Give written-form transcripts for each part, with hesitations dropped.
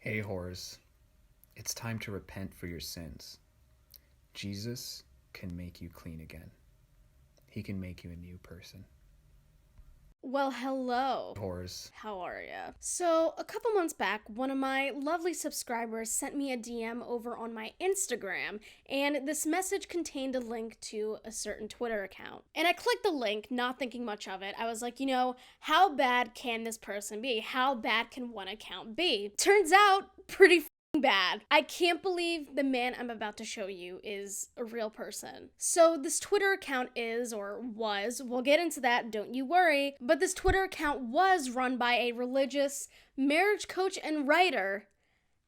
Hey whores, it's time to repent for your sins. Jesus can make you clean again. He can make you a new person. Well, hello. Whores. How are ya? So, a couple months back, one of my lovely subscribers sent me a DM over on my Instagram, and this message contained a link to a certain Twitter account. And I clicked the link, not thinking much of it. I was like, how bad can this person be? How bad can one account be? Turns out, pretty bad. I can't believe the man I'm about to show you is a real person. So this Twitter account is, or was, we'll get into that, don't you worry, but this Twitter account was run by a religious marriage coach and writer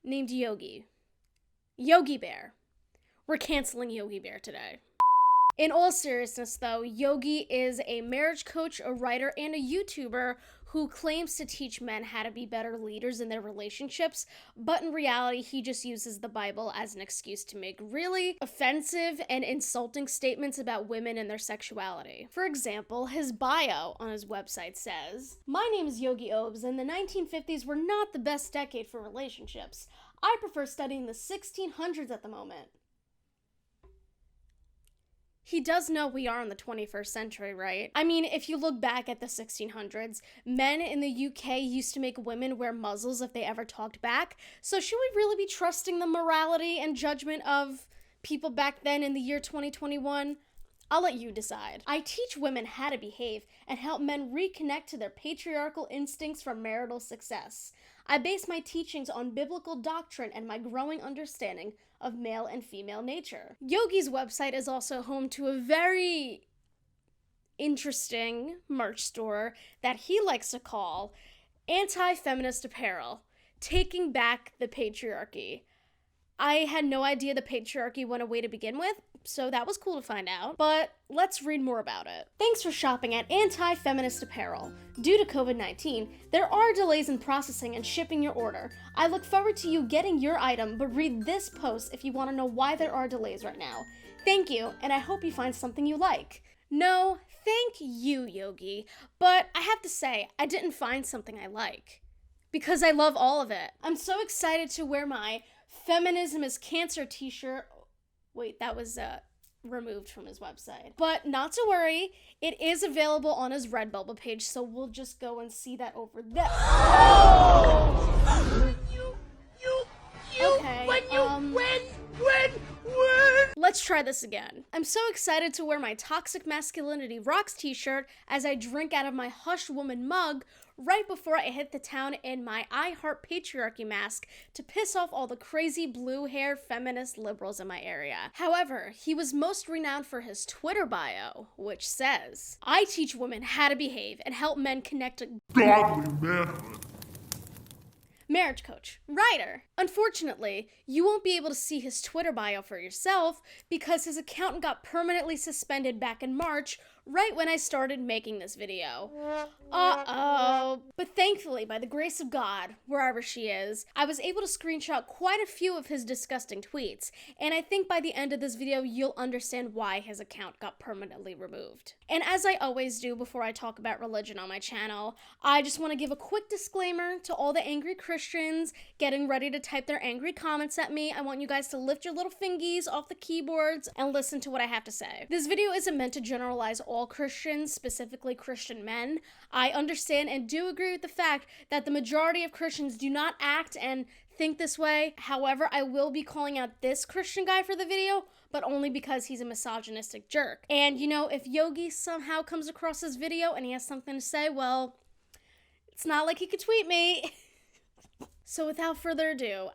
named Yogi. Yogi Bear. We're canceling Yogi Bear today. In all seriousness though, Yogi is a marriage coach, a writer, and a YouTuber who claims to teach men how to be better leaders in their relationships, but in reality, he just uses the Bible as an excuse to make really offensive and insulting statements about women and their sexuality. For example, his bio on his website says, "My name is Yogi Oabs, and the 1950s were not the best decade for relationships. I prefer studying the 1600s at the moment." He does know we are in the 21st century, right? I mean, if you look back at the 1600s, men in the UK used to make women wear muzzles if they ever talked back. So should we really be trusting the morality and judgment of people back then in the year 2021? I'll let you decide. I teach women how to behave and help men reconnect to their patriarchal instincts for marital success. I base my teachings on biblical doctrine and my growing understanding of male and female nature. Yogi's website is also home to a very interesting merch store that he likes to call Anti-Feminist Apparel, Taking Back the Patriarchy. I had no idea the patriarchy went away to begin with, so that was cool to find out, but let's read more about it. Thanks for shopping at Anti-Feminist Apparel. Due to COVID-19, there are delays in processing and shipping your order. I look forward to you getting your item, but read this post if you want to know why there are delays right now. Thank you, and I hope you find something you like. No, thank you, Yogi, but I have to say, I didn't find something I like. Because I love all of it. I'm so excited to wear my Feminism is Cancer t-shirt. Wait, that was removed from his website. But not to worry, it is available on his Redbubble page, so we'll just go and see that over there. Oh! Okay, let's try this again. I'm so excited to wear my Toxic Masculinity Rocks t-shirt as I drink out of my Hush Woman mug right before I hit the town in my I Heart Patriarchy mask to piss off all the crazy blue-haired feminist liberals in my area. However, he was most renowned for his Twitter bio, which says, "I teach women how to behave and help men connect to godly manhood." Marriage coach, writer. Unfortunately, you won't be able to see his Twitter bio for yourself because his account got permanently suspended back in March, right when I started making this video. Uh-oh. But thankfully, by the grace of God, wherever she is, I was able to screenshot quite a few of his disgusting tweets, and I think by the end of this video, you'll understand why his account got permanently removed. And as I always do before I talk about religion on my channel, I just want to give a quick disclaimer to all the angry Christians getting ready to type their angry comments at me. I want you guys to lift your little fingies off the keyboards and listen to what I have to say. This video isn't meant to generalize all Christians, specifically Christian men. I understand and do agree with the fact that the majority of Christians do not act and think this way. However, I will be calling out this Christian guy for the video, but only because he's a misogynistic jerk. And if Yogi somehow comes across this video and he has something to say, well, it's not like he could tweet me. So without further ado,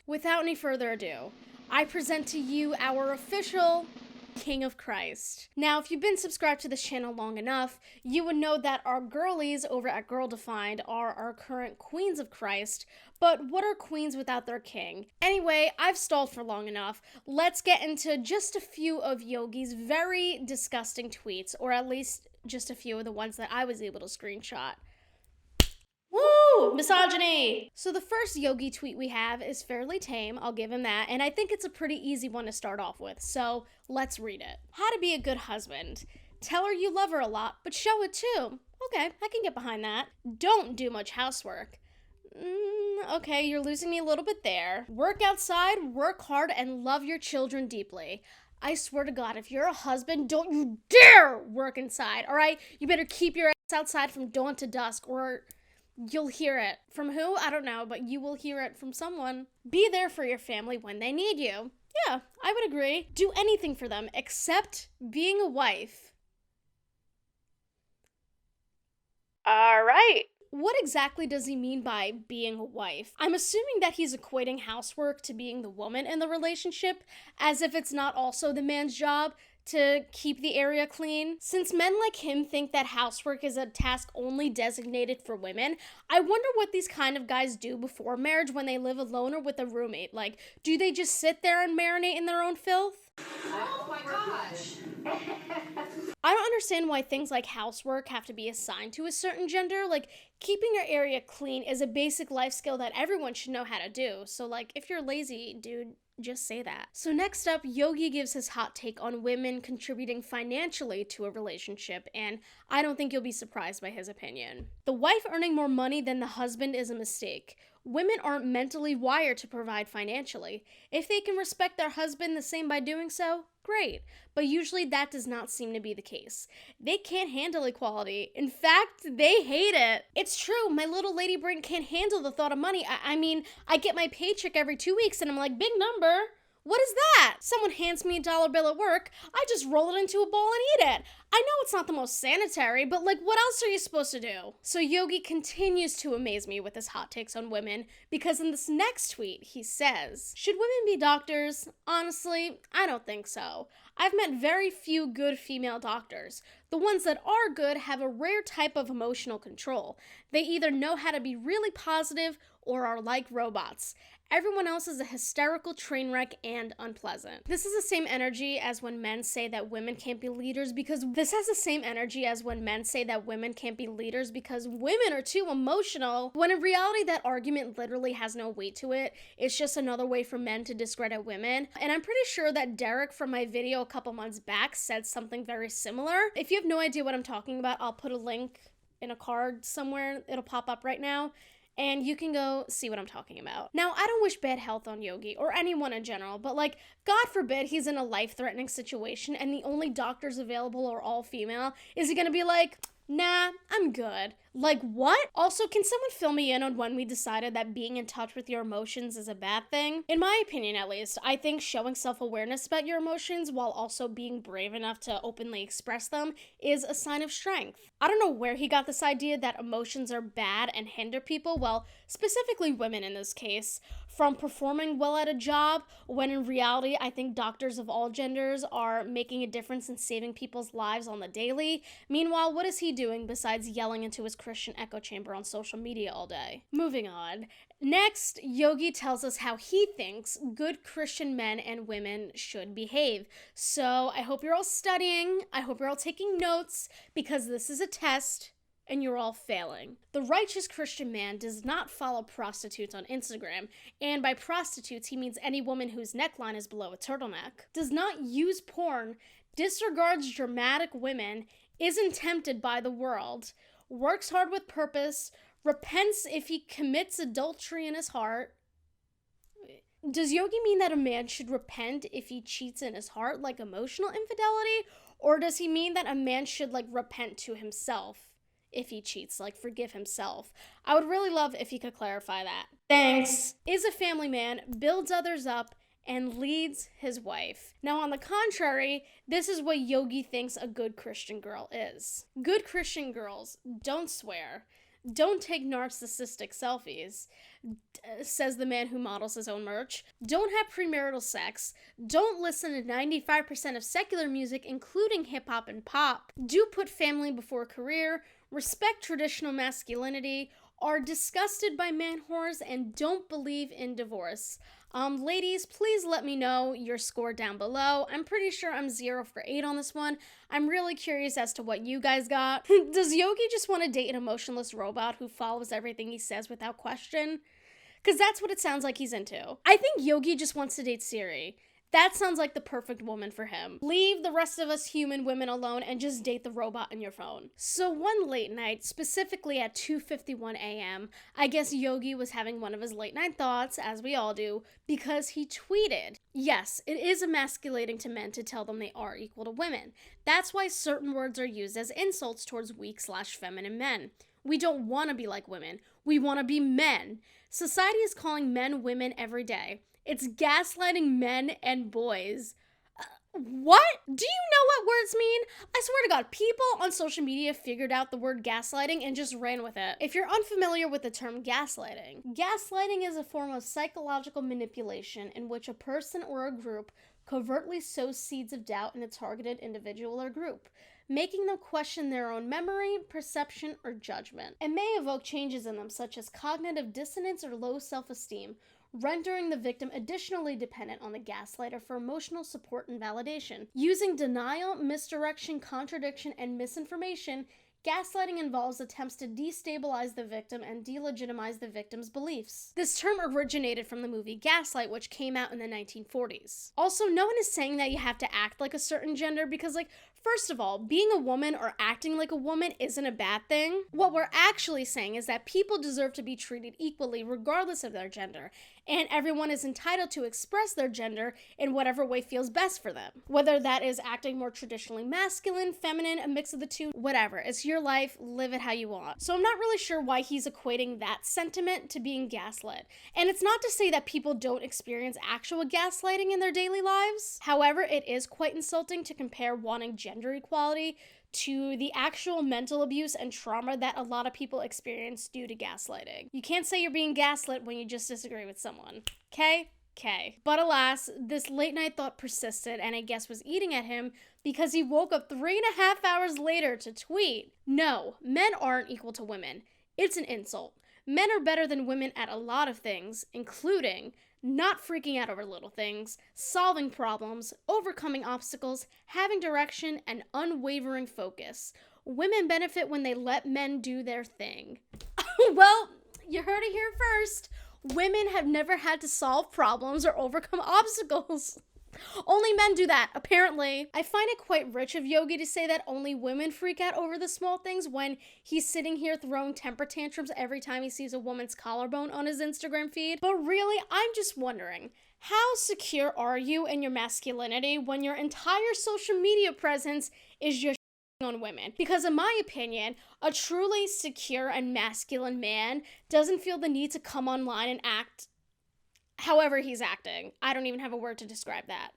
without any further ado, I present to you our official King of Christ. Now, if you've been subscribed to this channel long enough, you would know that our girlies over at Girl Defined are our current Queens of Christ, but what are queens without their king? Anyway, I've stalled for long enough. Let's get into just a few of Yogi's very disgusting tweets, or at least just a few of the ones that I was able to screenshot. Woo! Misogyny! So the first Yogi tweet we have is fairly tame, I'll give him that, and I think it's a pretty easy one to start off with, so let's read it. How to be a good husband. Tell her you love her a lot, but show it too. Okay, I can get behind that. Don't do much housework. Okay, you're losing me a little bit there. Work outside, work hard, and love your children deeply. I swear to God, if you're a husband, don't you dare work inside, all right? You better keep your ass outside from dawn to dusk, or you'll hear it. From who? I don't know, but you will hear it from someone. Be there for your family when they need you. Yeah, I would agree. Do anything for them except being a wife. All right. What exactly does he mean by being a wife? I'm assuming that he's equating housework to being the woman in the relationship, as if it's not also the man's job to keep the area clean. Since men like him think that housework is a task only designated for women, I wonder what these kind of guys do before marriage when they live alone or with a roommate. Like, do they just sit there and marinate in their own filth? Oh my gosh. I don't understand why things like housework have to be assigned to a certain gender. Like, keeping your area clean is a basic life skill that everyone should know how to do. So, like, if you're lazy, dude, just say that. So next up, Yogi gives his hot take on women contributing financially to a relationship, and I don't think you'll be surprised by his opinion. The wife earning more money than the husband is a mistake. Women aren't mentally wired to provide financially. If they can respect their husband the same by doing so, great. But usually that does not seem to be the case. They can't handle equality. In fact, they hate it. It's true, my little lady brain can't handle the thought of money. I mean, I get my paycheck every 2 weeks and I'm like, big number. What is that? Someone hands me a dollar bill at work, I just roll it into a bowl and eat it. I know it's not the most sanitary, but like, what else are you supposed to do? So Yogi continues to amaze me with his hot takes on women, because in this next tweet, he says, should women be doctors? Honestly, I don't think so. I've met very few good female doctors. The ones that are good have a rare type of emotional control. They either know how to be really positive or are like robots. Everyone else is a hysterical train wreck and unpleasant. This is the same energy as when men say that women can't be leaders because women are too emotional, when in reality that argument literally has no weight to it. It's just another way for men to discredit women. And I'm pretty sure that Derek from my video a couple months back said something very similar. If you have no idea what I'm talking about, I'll put a link in a card somewhere. It'll pop up right now. And you can go see what I'm talking about. Now, I don't wish bad health on Yogi, or anyone in general, but like, God forbid he's in a life-threatening situation and the only doctors available are all female. Is he gonna be like, nah, I'm good? Like, what? Also, can someone fill me in on when we decided that being in touch with your emotions is a bad thing? In my opinion, at least, I think showing self-awareness about your emotions while also being brave enough to openly express them is a sign of strength. I don't know where he got this idea that emotions are bad and hinder people, well, specifically women in this case, from performing well at a job, when in reality, I think doctors of all genders are making a difference in saving people's lives on the daily. Meanwhile, what is he doing besides yelling into his Christian echo chamber on social media all day? Moving on. Next, Yogi tells us how he thinks good Christian men and women should behave. So I hope you're all studying, I hope you're all taking notes, because this is a test and you're all failing. The righteous Christian man does not follow prostitutes on Instagram, and by prostitutes he means any woman whose neckline is below a turtleneck, does not use porn, disregards dramatic women, isn't tempted by the world, works hard with purpose, repents if he commits adultery in his heart. Does Yogi mean that a man should repent if he cheats in his heart, like emotional infidelity? Or does he mean that a man should, like, repent to himself if he cheats, like forgive himself? I would really love if he could clarify that. Thanks. Is a family man, builds others up, and leads his wife. Now, on the contrary, this is what Yogi thinks a good Christian girl is. Good Christian girls don't swear, don't take narcissistic selfies, says the man who models his own merch, don't have premarital sex, don't listen to 95% of secular music, including hip-hop and pop, do put family before career, respect traditional masculinity, are disgusted by man whores, and don't believe in divorce. Ladies, please let me know your score down below. I'm pretty sure I'm 0 for 8 on this one. I'm really curious as to what you guys got. Does Yogi just want to date an emotionless robot who follows everything he says without question? Because that's what it sounds like he's into. I think Yogi just wants to date Siri. That sounds like the perfect woman for him. Leave the rest of us human women alone and just date the robot on your phone. So one late night, specifically at 2:51 a.m., I guess Yogi was having one of his late night thoughts, as we all do, because he tweeted, "Yes, it is emasculating to men to tell them they are equal to women. That's why certain words are used as insults towards weak/feminine men. We don't want to be like women. We want to be men. Society is calling men women every day. It's gaslighting men and boys." What? Do you know what words mean? I swear to God, people on social media figured out the word gaslighting and just ran with it. If you're unfamiliar with the term gaslighting is a form of psychological manipulation in which a person or a group covertly sows seeds of doubt in a targeted individual or group, making them question their own memory, perception, or judgment. It may evoke changes in them, such as cognitive dissonance or low self-esteem, rendering the victim additionally dependent on the gaslighter for emotional support and validation. Using denial, misdirection, contradiction, and misinformation, gaslighting involves attempts to destabilize the victim and delegitimize the victim's beliefs. This term originated from the movie Gaslight, which came out in the 1940s. Also, no one is saying that you have to act like a certain gender because, first of all, being a woman or acting like a woman isn't a bad thing. What we're actually saying is that people deserve to be treated equally regardless of their gender, and everyone is entitled to express their gender in whatever way feels best for them. Whether that is acting more traditionally masculine, feminine, a mix of the two, whatever. It's your life, live it how you want. So I'm not really sure why he's equating that sentiment to being gaslit. And it's not to say that people don't experience actual gaslighting in their daily lives. However, it is quite insulting to compare wanting gender equality to the actual mental abuse and trauma that a lot of people experience due to gaslighting. You can't say you're being gaslit when you just disagree with someone, okay? Okay. But alas, this late night thought persisted and I guess was eating at him because he woke up 3.5 hours later to tweet, "No, men aren't equal to women. It's an insult. Men are better than women at a lot of things, including not freaking out over little things, solving problems, overcoming obstacles, having direction, and unwavering focus. Women benefit when they let men do their thing." Well, you heard it here first. Women have never had to solve problems or overcome obstacles. Only men do that, apparently. I find it quite rich of Yogi to say that only women freak out over the small things when he's sitting here throwing temper tantrums every time he sees a woman's collarbone on his Instagram feed. But really, I'm just wondering, how secure are you in your masculinity when your entire social media presence is just on women? Because in my opinion, a truly secure and masculine man doesn't feel the need to come online and act however he's acting. I don't even have a word to describe that.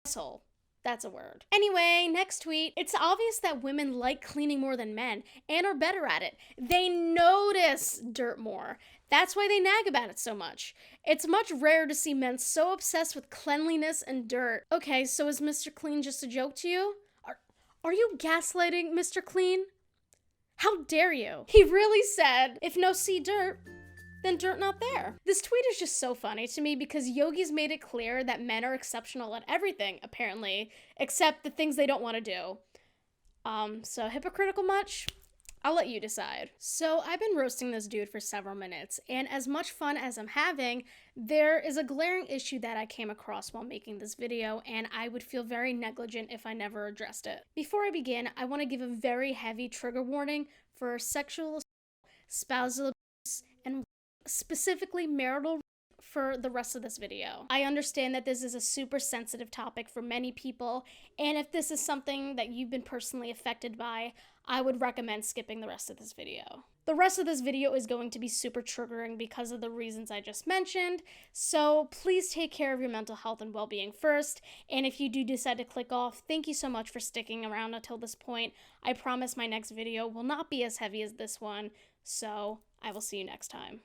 Asshole. That's a word. Anyway, next tweet. It's obvious that women like cleaning more than men and are better at it. They notice dirt more. That's why they nag about it so much. It's much rarer to see men so obsessed with cleanliness and dirt. Okay, so is Mr. Clean just a joke to you? Are you gaslighting Mr. Clean? How dare you? He really said, if no see dirt, then dirt not there. This tweet is just so funny to me because Yogi's made it clear that men are exceptional at everything, apparently, except the things they don't want to do. So hypocritical much? I'll let you decide. So I've been roasting this dude for several minutes, and as much fun as I'm having, there is a glaring issue that I came across while making this video, and I would feel very negligent if I never addressed it. Before I begin, I want to give a very heavy trigger warning for sexual assault, spousal abuse, and specifically marital for the rest of this video. I understand that this is a super sensitive topic for many people, and if this is something that you've been personally affected by, I would recommend skipping the rest of this video. The rest of this video is going to be super triggering because of the reasons I just mentioned, so please take care of your mental health and well-being first, and if you do decide to click off, thank you so much for sticking around until this point. I promise my next video will not be as heavy as this one, so I will see you next time.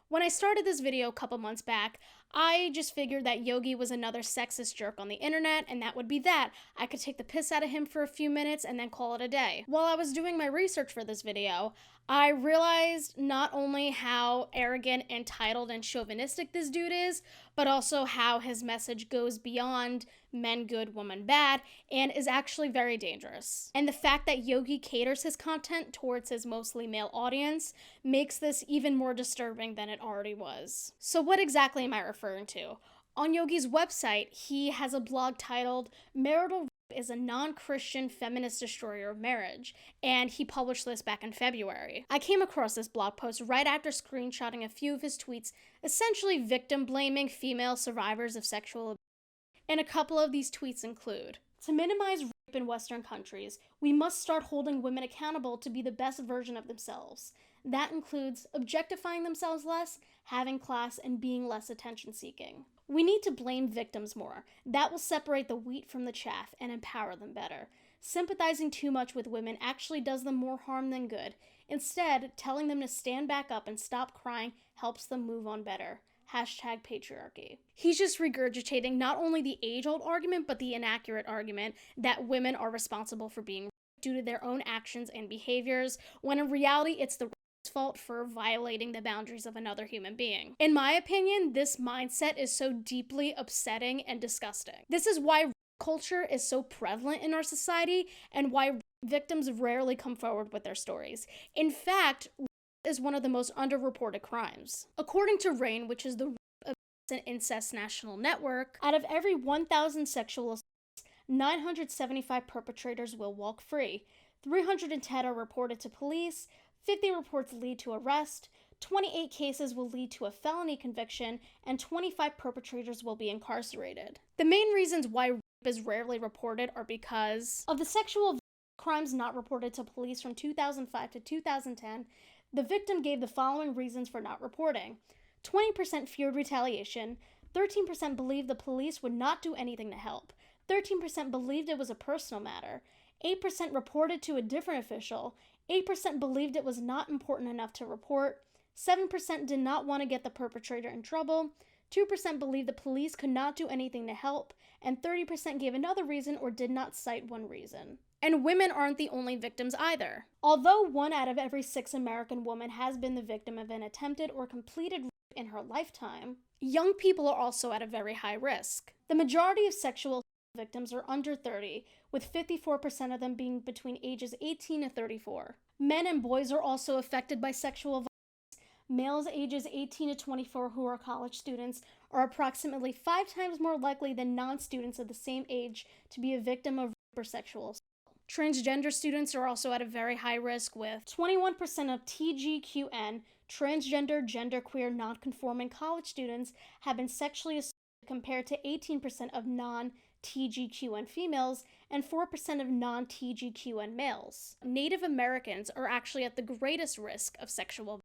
When I started this video a couple months back, I just figured that Yogi was another sexist jerk on the internet, and that would be that. I could take the piss out of him for a few minutes and then call it a day. While I was doing my research for this video, I realized not only how arrogant, entitled, and chauvinistic this dude is, but also how his message goes beyond men good, woman bad, and is actually very dangerous. And the fact that Yogi caters his content towards his mostly male audience makes this even more disturbing than it already was. So what exactly am I referring to? On Yogi's website, he has a blog titled Marital is a non-Christian feminist destroyer of marriage, and he published this back in February. I came across this blog post right after screenshotting a few of his tweets, essentially victim-blaming female survivors of sexual abuse. And a couple of these tweets include, to minimize rape in Western countries, we must start holding women accountable to be the best version of themselves. That includes objectifying themselves less, having class, and being less attention-seeking. We need to blame victims more. That will separate the wheat from the chaff and empower them better. Sympathizing too much with women actually does them more harm than good. Instead, telling them to stand back up and stop crying helps them move on better. #patriarchy. He's just regurgitating not only the age-old argument, but the inaccurate argument that women are responsible for being raped due to their own actions and behaviors, when in reality it's the fault for violating the boundaries of another human being. In my opinion, this mindset is so deeply upsetting and disgusting. This is why culture is so prevalent in our society and why victims rarely come forward with their stories. In fact, is one of the most underreported crimes. According to RAINN, which is the Rape, Abuse, and Incest National Network, out of every 1,000 sexual assaults, 975 perpetrators will walk free. 310 are reported to police, 50 reports lead to arrest, 28 cases will lead to a felony conviction, and 25 perpetrators will be incarcerated. The main reasons why rape is rarely reported are because of the sexual crimes not reported to police from 2005 to 2010. The victim gave the following reasons for not reporting. 20% feared retaliation, 13% believed the police would not do anything to help, 13% believed it was a personal matter, 8% reported to a different official, 8% believed it was not important enough to report, 7% did not want to get the perpetrator in trouble, 2% believed the police could not do anything to help, and 30% gave another reason or did not cite one reason. And women aren't the only victims either. Although 1 out of every 6 American women has been the victim of an attempted or completed rape in her lifetime, young people are also at a very high risk. The majority of sexual victims are under 30, with 54% of them being between ages 18 and 34. Men and boys are also affected by sexual violence. Males ages 18 to 24 who are college students are approximately 5 times more likely than non-students of the same age to be a victim of rape or sexual assault. Transgender students are also at a very high risk, with 21% of TGQN, transgender, genderqueer, non-conforming college students have been sexually assaulted compared to 18% of non-TGQN females and 4% of non-TGQN males. Native Americans are actually at the greatest risk of sexual violence,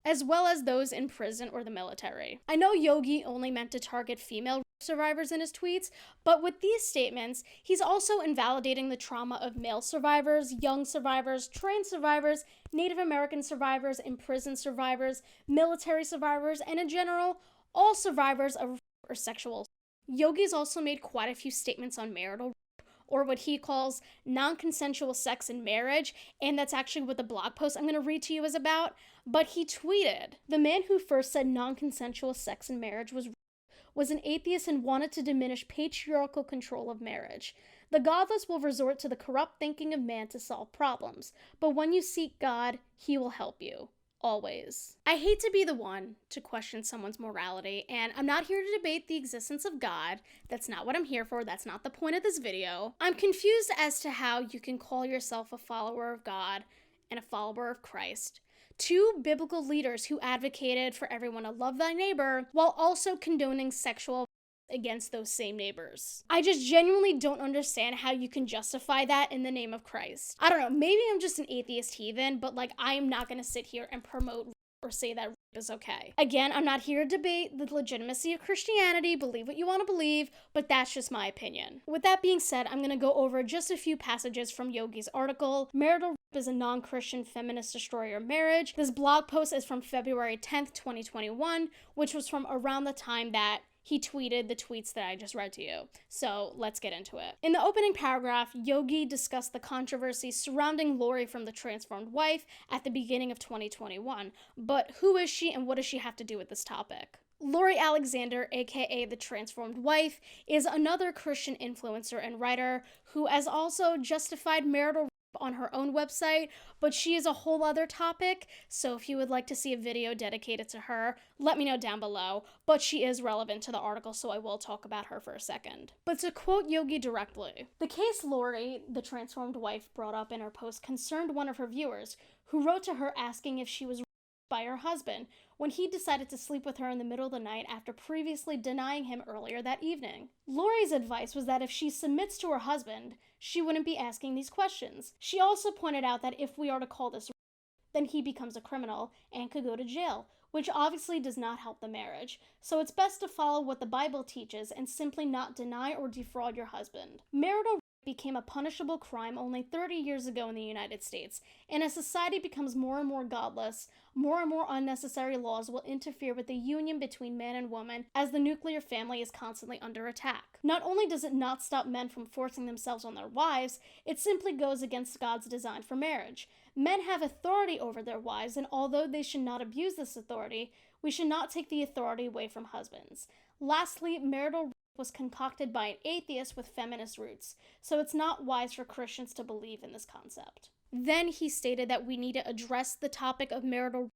as well as those in prison or the military. I know Yogi only meant to target female survivors in his tweets, but with these statements, he's also invalidating the trauma of male survivors, young survivors, trans survivors, Native American survivors, imprisoned survivors, military survivors, and in general, all survivors of rape or sexual assault. Yogi's also made quite a few statements on marital rape, or what he calls non-consensual sex in marriage, and that's actually what the blog post I'm going to read to you is about. But he tweeted, "The man who first said non-consensual sex in marriage was an atheist and wanted to diminish patriarchal control of marriage. The godless will resort to the corrupt thinking of man to solve problems, but when you seek God, he will help you. Always." I hate to be the one to question someone's morality, and I'm not here to debate the existence of God. That's not what I'm here for. That's not the point of this video. I'm confused as to how you can call yourself a follower of God and a follower of Christ, two biblical leaders who advocated for everyone to love thy neighbor while also condoning sexual against those same neighbors. I just genuinely don't understand how you can justify that in the name of Christ. I don't know, maybe I'm just an atheist heathen, but like, I am not gonna sit here and promote or say that rape is okay. Again, I'm not here to debate the legitimacy of Christianity, believe what you want to believe, but that's just my opinion. With that being said, I'm going to go over just a few passages from Yogi's article, Marital Rape is a Non-Christian Feminist Destroyer of Marriage. This blog post is from February 10th, 2021, which was from around the time that he tweeted the tweets that I just read to you. So let's get into it. In the opening paragraph, Yogi discussed the controversy surrounding Lori from The Transformed Wife at the beginning of 2021. But who is she and what does she have to do with this topic? Lori Alexander, aka The Transformed Wife, is another Christian influencer and writer who has also justified marital rape on her own website, but she is a whole other topic, so if you would like to see a video dedicated to her, let me know down below, but she is relevant to the article, so I will talk about her for a second. But to quote Yogi directly, the case Lori, the transformed wife, brought up in her post concerned one of her viewers, who wrote to her asking if she was raped by her husband when he decided to sleep with her in the middle of the night after previously denying him earlier that evening. Lori's advice was that if she submits to her husband, she wouldn't be asking these questions. She also pointed out that if we are to call this rape, then he becomes a criminal and could go to jail, which obviously does not help the marriage. So it's best to follow what the Bible teaches and simply not deny or defraud your husband. Marital rape became a punishable crime only 30 years ago in the United States, and as society becomes more and more godless, more and more unnecessary laws will interfere with the union between man and woman as the nuclear family is constantly under attack. Not only does it not stop men from forcing themselves on their wives, it simply goes against God's design for marriage. Men have authority over their wives, and although they should not abuse this authority, we should not take the authority away from husbands. Lastly, marital rape was concocted by an atheist with feminist roots, so it's not wise for Christians to believe in this concept. Then he stated that we need to address the topic of marital rape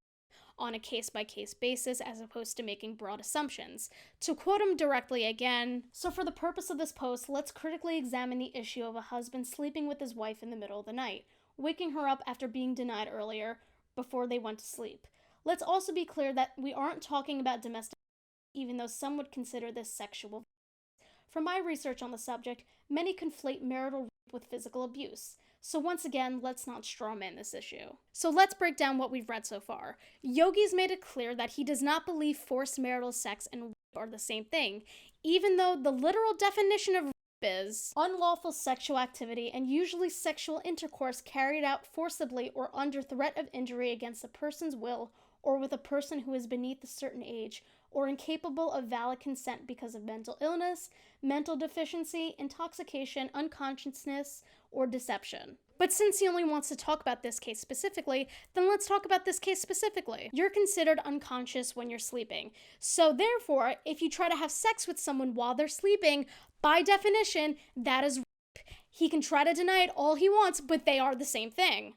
on a case-by-case basis as opposed to making broad assumptions. To quote him directly again, so for the purpose of this post, let's critically examine the issue of a husband sleeping with his wife in the middle of the night, waking her up after being denied earlier before they went to sleep. Let's also be clear that we aren't talking about domestic, even though some would consider this sexual. From my research on the subject, many conflate marital rape with physical abuse. So once again, let's not strawman this issue. So let's break down what we've read so far. Yogi's made it clear that he does not believe forced marital sex and rape are the same thing, even though the literal definition of rape is unlawful sexual activity and usually sexual intercourse carried out forcibly or under threat of injury against a person's will or with a person who is beneath a certain age or incapable of valid consent because of mental illness, mental deficiency, intoxication, unconsciousness, or deception. But since he only wants to talk about this case specifically, then let's talk about this case specifically. You're considered unconscious when you're sleeping. So therefore, if you try to have sex with someone while they're sleeping, by definition, that is rape. He can try to deny it all he wants, but they are the same thing.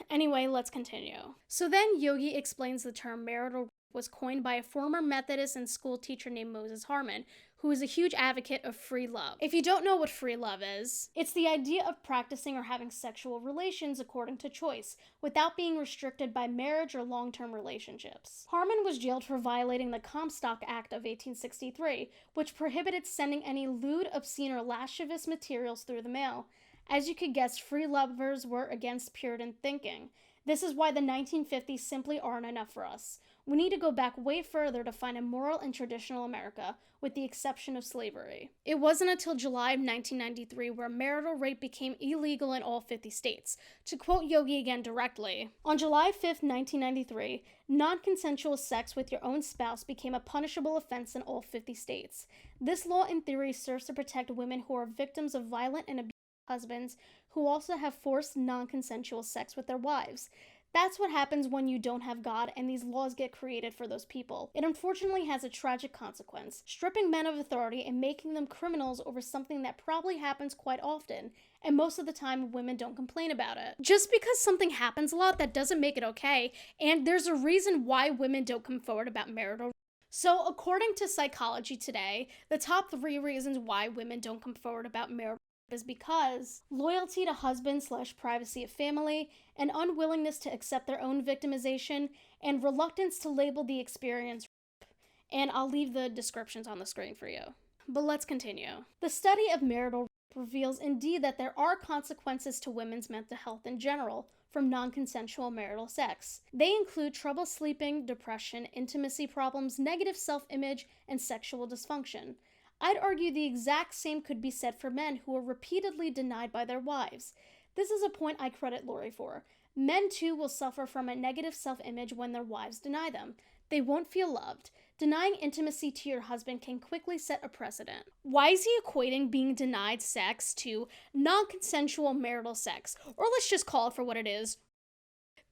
Anyway, let's continue. So then Yogi explains the term marital rape was coined by a former Methodist and school teacher named Moses Harmon, who is a huge advocate of free love. If you don't know what free love is, it's the idea of practicing or having sexual relations according to choice, without being restricted by marriage or long-term relationships. Harmon was jailed for violating the Comstock Act of 1863, which prohibited sending any lewd, obscene, or lascivious materials through the mail. As you could guess, free lovers were against Puritan thinking. This is why the 1950s simply aren't enough for us. We need to go back way further to find a moral and traditional America, with the exception of slavery. It wasn't until July of 1993 where marital rape became illegal in all 50 states. To quote Yogi again directly, on July 5th, 1993, non-consensual sex with your own spouse became a punishable offense in all 50 states. This law in theory serves to protect women who are victims of violent and abusive husbands who also have forced non-consensual sex with their wives. That's what happens when you don't have God and these laws get created for those people. It unfortunately has a tragic consequence, stripping men of authority and making them criminals over something that probably happens quite often, and most of the time women don't complain about it. Just because something happens a lot, that doesn't make it okay, and there's a reason why women don't come forward about marital. So according to Psychology Today, the top 3 reasons why women don't come forward about marital is because loyalty to husband/privacy of family, an unwillingness to accept their own victimization, and reluctance to label the experience rape. And I'll leave the descriptions on the screen for you. But let's continue. The study of marital rape reveals indeed that there are consequences to women's mental health in general, from non-consensual marital sex. They include trouble sleeping, depression, intimacy problems, negative self-image, and sexual dysfunction. I'd argue the exact same could be said for men who are repeatedly denied by their wives. This is a point I credit Lori for. Men too will suffer from a negative self-image when their wives deny them. They won't feel loved. Denying intimacy to your husband can quickly set a precedent. Why is he equating being denied sex to non-consensual marital sex? Or let's just call it for what it is.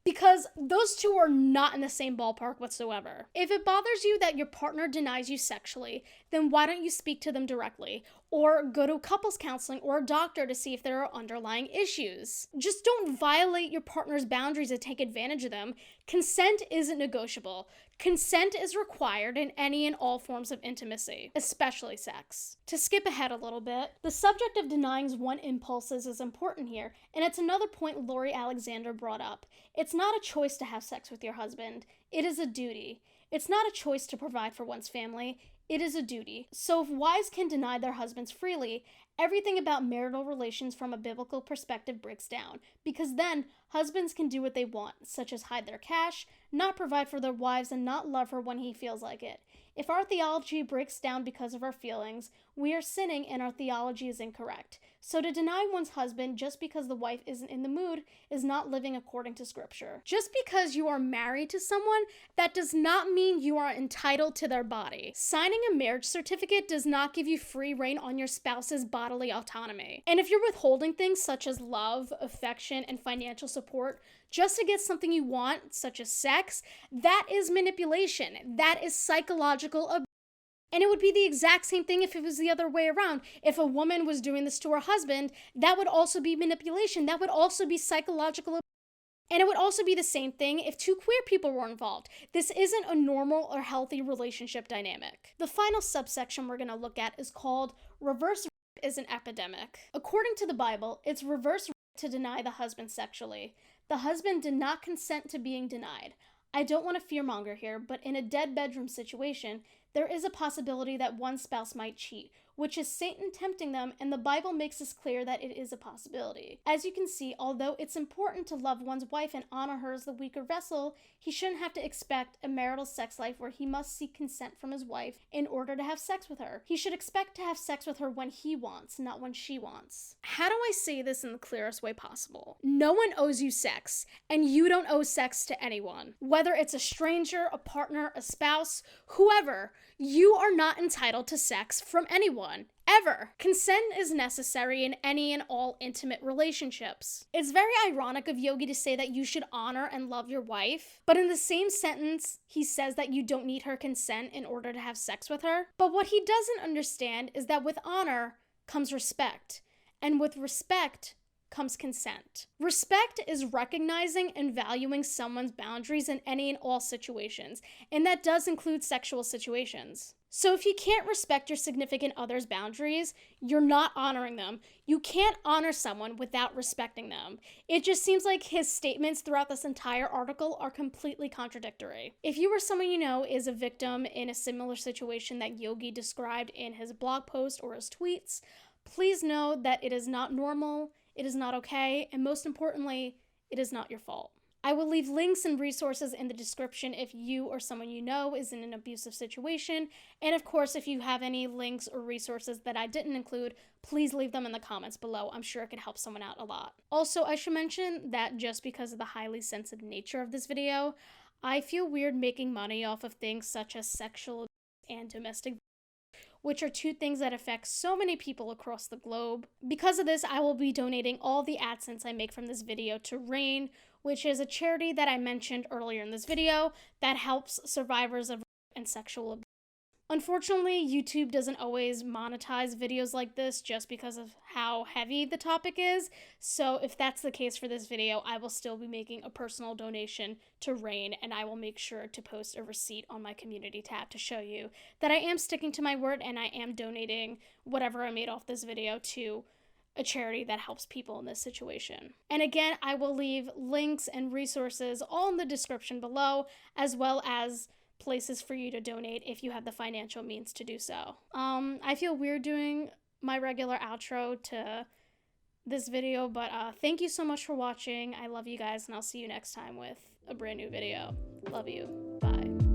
Because those two are not in the same ballpark whatsoever. If it bothers you that your partner denies you sexually, then why don't you speak to them directly? Or go to couples counseling or a doctor to see if there are underlying issues. Just don't violate your partner's boundaries and take advantage of them. Consent isn't negotiable. Consent is required in any and all forms of intimacy, especially sex. To skip ahead a little bit, the subject of denying one's impulses is important here, and it's another point Lori Alexander brought up. It's not a choice to have sex with your husband. It is a duty. It's not a choice to provide for one's family. It is a duty. So if wives can deny their husbands freely, everything about marital relations from a biblical perspective breaks down, because then husbands can do what they want, such as hide their cash, not provide for their wives, and not love her when he feels like it. If our theology breaks down because of our feelings, we are sinning and our theology is incorrect. So to deny one's husband just because the wife isn't in the mood is not living according to scripture. Just because you are married to someone, that does not mean you are entitled to their body. Signing a marriage certificate does not give you free reign on your spouse's bodily autonomy. And if you're withholding things such as love, affection, and financial support just to get something you want, such as sex, that is manipulation. That is psychological abuse. And it would be the exact same thing if it was the other way around. If a woman was doing this to her husband, that would also be manipulation. That would also be psychological abuse. And it would also be the same thing if two queer people were involved. This isn't a normal or healthy relationship dynamic. The final subsection we're going to look at is called reverse rape is an epidemic. According to the Bible, it's reverse rape to deny the husband sexually. The husband did not consent to being denied. I don't want to fearmonger here, but in a dead bedroom situation, there is a possibility that one spouse might cheat, which is Satan tempting them, and the Bible makes this clear that it is a possibility. As you can see, although it's important to love one's wife and honor her as the weaker vessel, he shouldn't have to expect a marital sex life where he must seek consent from his wife in order to have sex with her. He should expect to have sex with her when he wants, not when she wants. How do I say this in the clearest way possible? No one owes you sex, and you don't owe sex to anyone. Whether it's a stranger, a partner, a spouse, whoever, you are not entitled to sex from anyone. Ever. Consent is necessary in any and all intimate relationships. It's very ironic of Yogi to say that you should honor and love your wife, but in the same sentence, he says that you don't need her consent in order to have sex with her. But what he doesn't understand is that with honor comes respect, and with respect comes consent. Respect is recognizing and valuing someone's boundaries in any and all situations, and that does include sexual situations. So if you can't respect your significant other's boundaries, you're not honoring them. You can't honor someone without respecting them. It just seems like his statements throughout this entire article are completely contradictory. If you or someone you know is a victim in a similar situation that Yogi described in his blog post or his tweets, please know that it is not normal, it is not okay, and most importantly, it is not your fault. I will leave links and resources in the description if you or someone you know is in an abusive situation. And of course, if you have any links or resources that I didn't include, please leave them in the comments below. I'm sure it could help someone out a lot. Also, I should mention that just because of the highly sensitive nature of this video, I feel weird making money off of things such as sexual abuse and domestic violence, which are two things that affect so many people across the globe. Because of this, I will be donating all the AdSense I make from this video to RAIN, which is a charity that I mentioned earlier in this video that helps survivors of rape and sexual abuse. Unfortunately, YouTube doesn't always monetize videos like this just because of how heavy the topic is, so if that's the case for this video, I will still be making a personal donation to RAIN, and I will make sure to post a receipt on my community tab to show you that I am sticking to my word and I am donating whatever I made off this video to a charity that helps people in this situation. And again, I will leave links and resources all in the description below, as well as places for you to donate if you have the financial means to do so. I feel weird doing my regular outro to this video, but thank you so much for watching. I love you guys, and I'll see you next time with a brand new video. Love you. Bye.